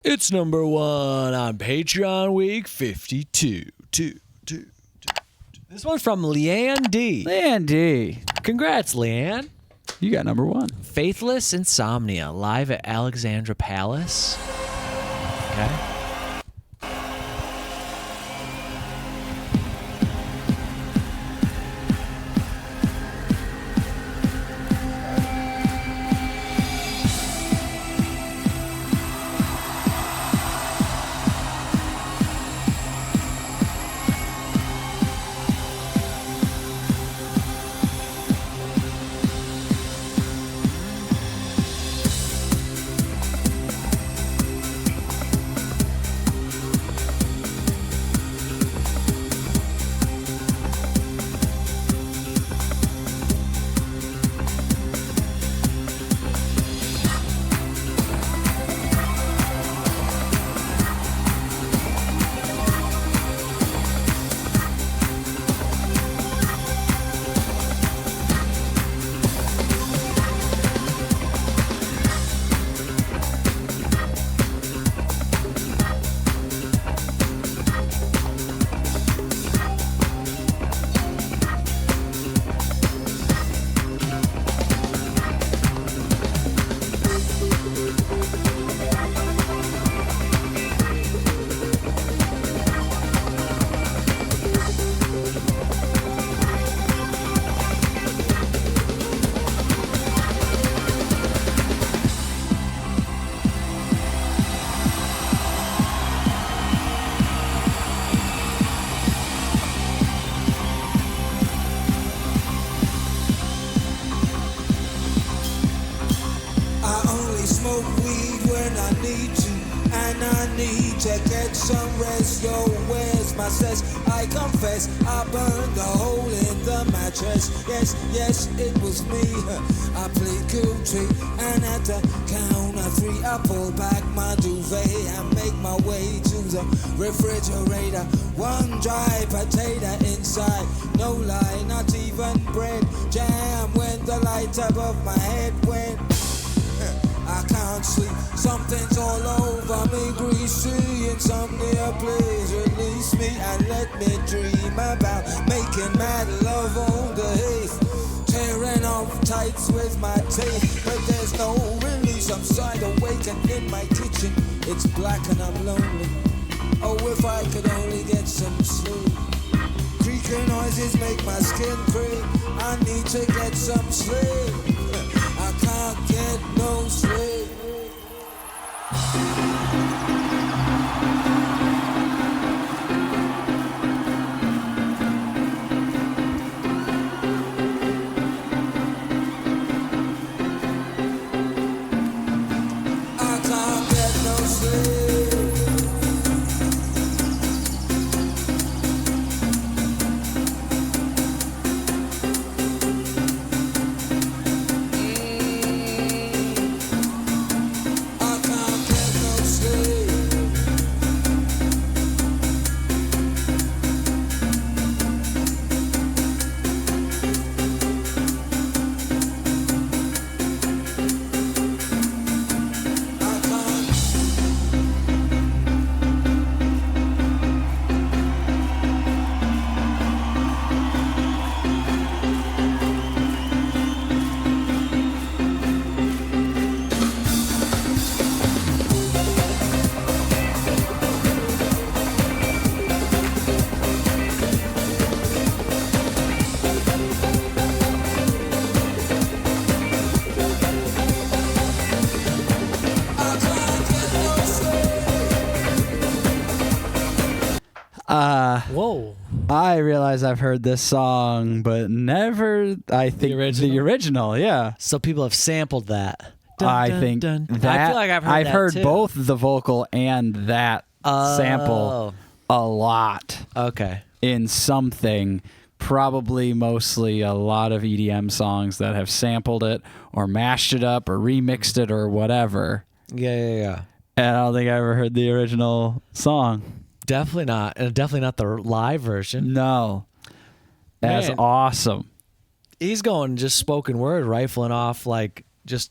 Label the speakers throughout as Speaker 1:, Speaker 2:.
Speaker 1: It's number one on Patreon week 52. This one's from Leanne D.
Speaker 2: Leanne D.
Speaker 1: Congrats, Leanne.
Speaker 2: You got number one.
Speaker 1: Faithless, Insomnia, live at Alexandra Palace. Okay.
Speaker 3: Smoke weed when I need to, and I need to get some rest. Yo, where's my cess? I confess, I burned a hole in the mattress. Yes, it was me. I played Gucci, and at the count of three, I pull back my duvet and make my way to the refrigerator. One dry potato inside, no lie, not even bread. Jam when the light above my head went. I can't sleep, something's all over me, greasy. Insomnia, please release me and let me dream about making mad love on the heath, tearing off tights with my teeth. But there's no release, I'm side awake and in my kitchen it's black and I'm lonely. Oh, if I could only get some sleep. Creaking noises make my skin creep. I need to get some sleep. I can't get no sleep. I can't get no sleep.
Speaker 1: Whoa.
Speaker 2: I realize I've heard this song, but never, I think, the original, yeah.
Speaker 1: So people have sampled that.
Speaker 2: I think that,
Speaker 1: I feel like I've heard that too.
Speaker 2: both the vocal and that sample a lot.
Speaker 1: Okay.
Speaker 2: In something, probably mostly a lot of EDM songs that have sampled it or mashed it up or remixed it or whatever.
Speaker 1: Yeah.
Speaker 2: And I don't think I ever heard the original song.
Speaker 1: Definitely not. And definitely not the live version.
Speaker 2: No. That's awesome.
Speaker 1: He's going just spoken word, rifling off like just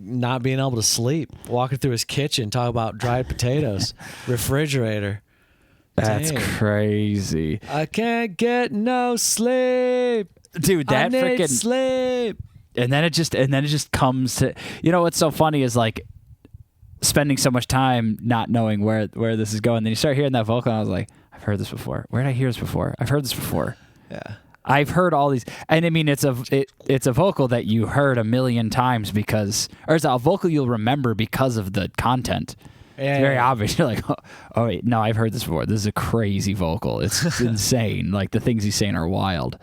Speaker 1: not being able to sleep, walking through his kitchen, talking about dried potatoes, refrigerator.
Speaker 2: That's
Speaker 1: Dang.
Speaker 2: crazy.
Speaker 1: I can't get no sleep.
Speaker 2: Dude,
Speaker 1: I
Speaker 2: that
Speaker 1: need
Speaker 2: freaking
Speaker 1: sleep.
Speaker 2: and then it just comes to, what's so funny is like spending so much time not knowing where this is going. Then you start hearing that vocal and I was like, I've heard this before. Where did I hear this before? I've heard this before.
Speaker 1: Yeah.
Speaker 2: I've heard all these, and I mean it's a vocal that you heard a million times because, or it's a vocal you'll remember because of the content.
Speaker 1: Yeah,
Speaker 2: It's very
Speaker 1: yeah.
Speaker 2: obvious. You're like, oh wait, no, I've heard this before. This is a crazy vocal. It's insane. Like the things he's saying are wild.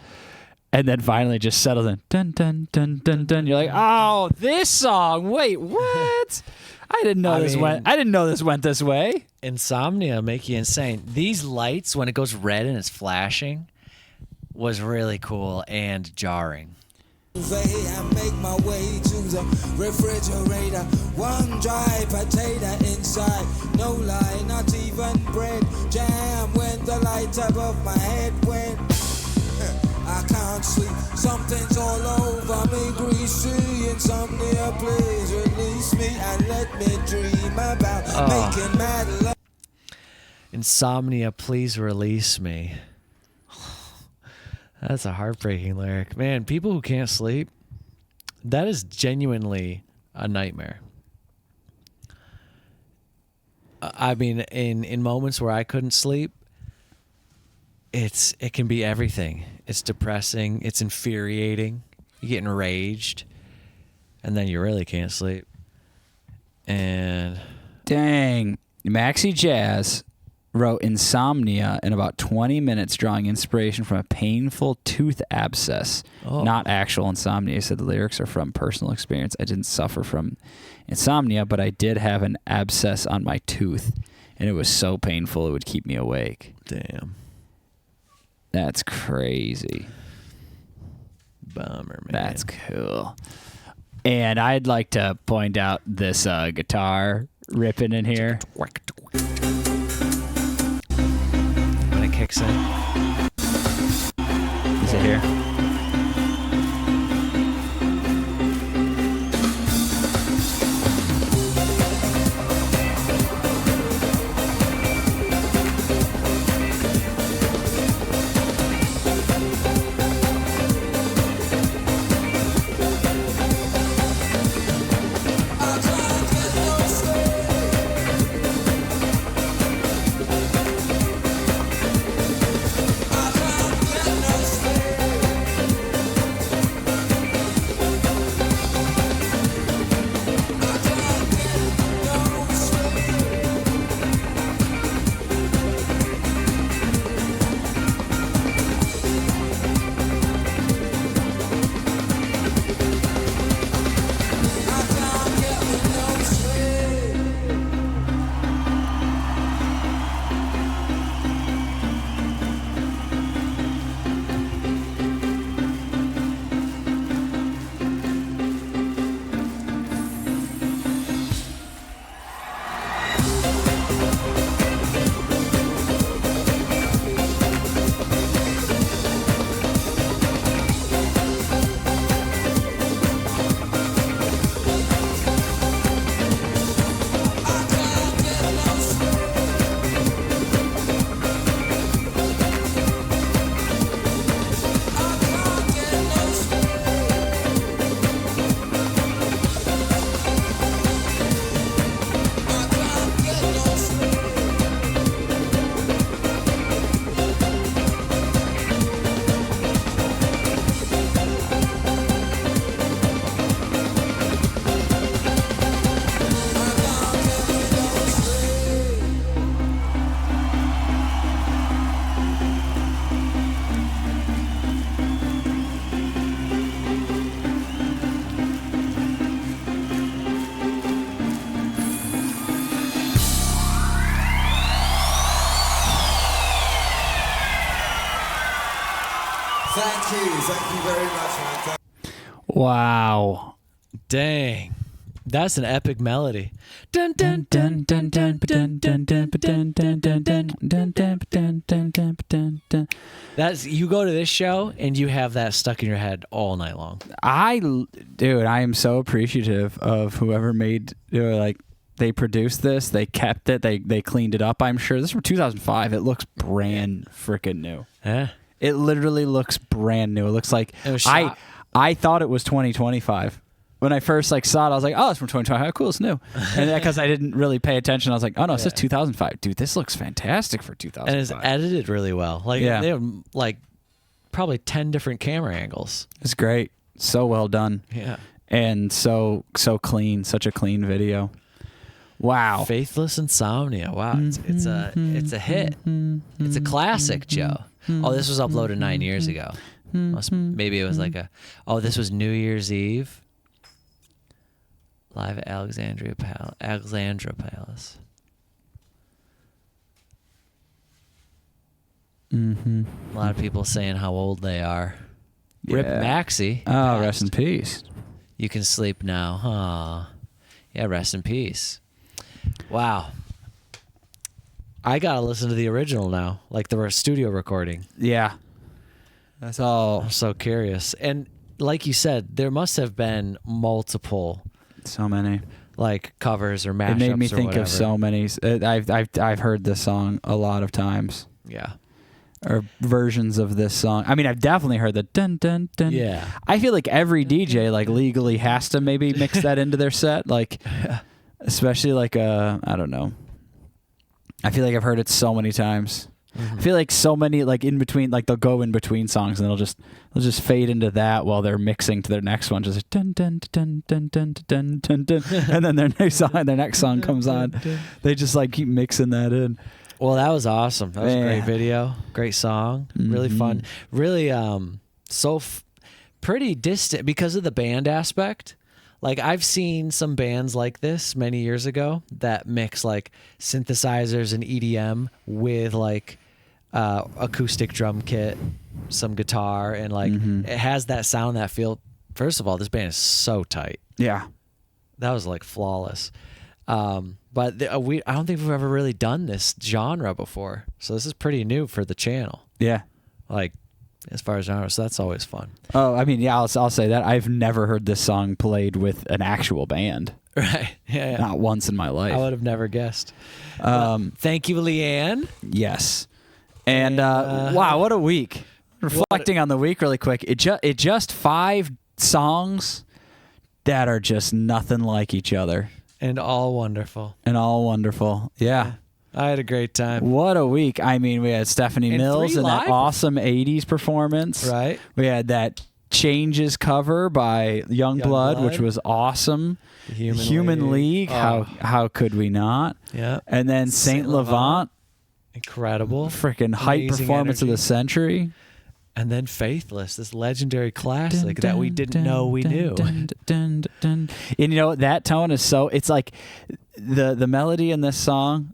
Speaker 2: And then finally it just settles in. Dun dun dun dun dun. You're like, oh, this song. Wait, what? I didn't know this went this way.
Speaker 1: Insomnia make you insane. These lights, when it goes red and it's flashing, was really cool and jarring.
Speaker 3: I make my way to the refrigerator. One dry potato inside. No lie, not even bread. Jam when the light above my head went. I can't sleep. Something's all over me. Greasy insomnia. Please release me and let me dream about making mad love.
Speaker 1: Insomnia, please release me. That's a heartbreaking lyric. Man, people who can't sleep, that is genuinely a nightmare. I mean, in moments where I couldn't sleep, it can be everything. It's depressing. It's infuriating. You get enraged, and then you really can't sleep. And
Speaker 2: Dang. Maxi Jazz wrote Insomnia in about 20 minutes, drawing inspiration from a painful tooth abscess.
Speaker 1: Oh.
Speaker 2: Not actual insomnia. He said the lyrics are from personal experience. I didn't suffer from insomnia, but I did have an abscess on my tooth, and it was so painful it would keep me awake.
Speaker 1: damn,
Speaker 2: That's crazy.
Speaker 1: bummer, man.
Speaker 2: That's cool. And I'd like to point out this guitar ripping in here.
Speaker 1: When it kicks in.
Speaker 2: Is it here?
Speaker 3: Thank you very much, man.
Speaker 2: Wow.
Speaker 1: Dang. That's an epic melody. Dun dun dun dun dun dun dun dun dun dun dun dun dun. That's you go to this show and you have that stuck in your head all night long.
Speaker 2: Dude, I am so appreciative of whoever made like they produced this. They kept it. They cleaned it up. I'm sure this is from 2005. It looks brand freaking new.
Speaker 1: Yeah.
Speaker 2: It literally looks brand new. It looks like I thought it was 2025. When I first saw it, I was like, "Oh, it's from 2025. Cool, it's new." And because I didn't really pay attention, I was like, "Oh no, it says 2005." Dude, this looks fantastic for 2005.
Speaker 1: And it's edited really well. They have probably 10 different camera angles.
Speaker 2: It's great. So well done.
Speaker 1: Yeah.
Speaker 2: And so clean. Such a clean video. Wow.
Speaker 1: Faithless Insomnia. Wow, it's a hit. It's a classic, Joe. Oh, this was uploaded 9 years ago. Maybe it was this was New Year's Eve. Live at Alexandra Palace. A lot of people saying how old they are.
Speaker 2: Yeah.
Speaker 1: Rip Maxie.
Speaker 2: Oh, rest in peace.
Speaker 1: You can sleep now, huh? Yeah, rest in peace. Wow. I gotta listen to the original now, the studio recording.
Speaker 2: Yeah. That's all.
Speaker 1: I'm so curious. And like you said, there must have been multiple.
Speaker 2: So many.
Speaker 1: Covers or mashups.
Speaker 2: It made me think
Speaker 1: whatever.
Speaker 2: of so many. I've heard this song a lot of times.
Speaker 1: Yeah.
Speaker 2: Or versions of this song. I mean, I've definitely heard the dun dun dun.
Speaker 1: Yeah.
Speaker 2: I feel like every DJ legally has to maybe mix that into their set. Especially I don't know. I feel like I've heard it so many times. I feel like so many in between they'll go in between songs and they'll just fade into that while they're mixing to their next one, just dun dun dun dun dun dun dun dun, and then their next song comes on. They just keep mixing that in.
Speaker 1: Well, that was awesome. That was a great video, great song, really fun, really pretty distant because of the band aspect. I've seen some bands like this many years ago that mix synthesizers and EDM with acoustic drum kit, some guitar, and it has that sound, that feel. First of all, this band is so tight.
Speaker 2: Yeah.
Speaker 1: That was flawless. But I don't think we've ever really done this genre before. So this is pretty new for the channel.
Speaker 2: Yeah.
Speaker 1: As far as genre, so that's always fun.
Speaker 2: Oh, I mean, yeah, I'll say that. I've never heard this song played with an actual band.
Speaker 1: Right. Yeah.
Speaker 2: Not once in my life.
Speaker 1: I would have never guessed. Thank you, Leanne.
Speaker 2: Yes. And wow, what a week. Reflecting on the week really quick. It just 5 songs that are just nothing like each other.
Speaker 1: And all wonderful.
Speaker 2: Yeah.
Speaker 1: I had a great time.
Speaker 2: What a week. I mean, we had Stephanie Mills and that awesome 80s performance.
Speaker 1: Right.
Speaker 2: We had that Changes cover by Youngblood, which was awesome. Human League.
Speaker 1: Oh.
Speaker 2: How could we not?
Speaker 1: Yeah.
Speaker 2: And then Saint Levant.
Speaker 1: Incredible.
Speaker 2: Freaking hype performance of the century.
Speaker 1: And then Faithless, this legendary classic that we didn't know we knew.
Speaker 2: And that tone is so, it's the melody in this song,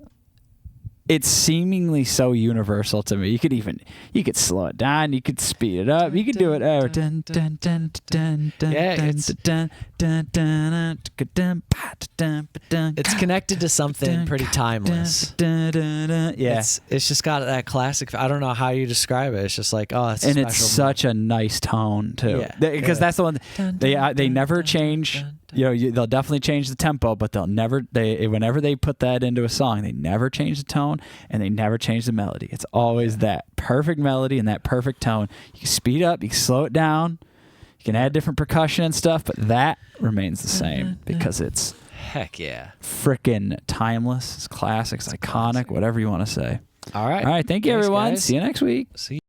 Speaker 2: it's seemingly so universal to me. You could slow it down, you could speed it up, you could do it.
Speaker 1: It's connected to something pretty timeless.
Speaker 2: Yeah,
Speaker 1: it's just got that classic. I don't know how you describe it. It's just
Speaker 2: and it's such a nice tone too. Because that's the one they never change. They'll definitely change the tempo, but whenever they put that into a song, they never change the tone and they never change the melody. It's always that perfect melody and that perfect tone. You can speed up, you can slow it down, you can add different percussion and stuff, but that remains the same because it's
Speaker 1: heck yeah,
Speaker 2: freaking timeless. It's classic, it's iconic, whatever you want to say.
Speaker 1: All right.
Speaker 2: Thank you, everyone.
Speaker 1: Guys.
Speaker 2: See you next week.
Speaker 1: See you.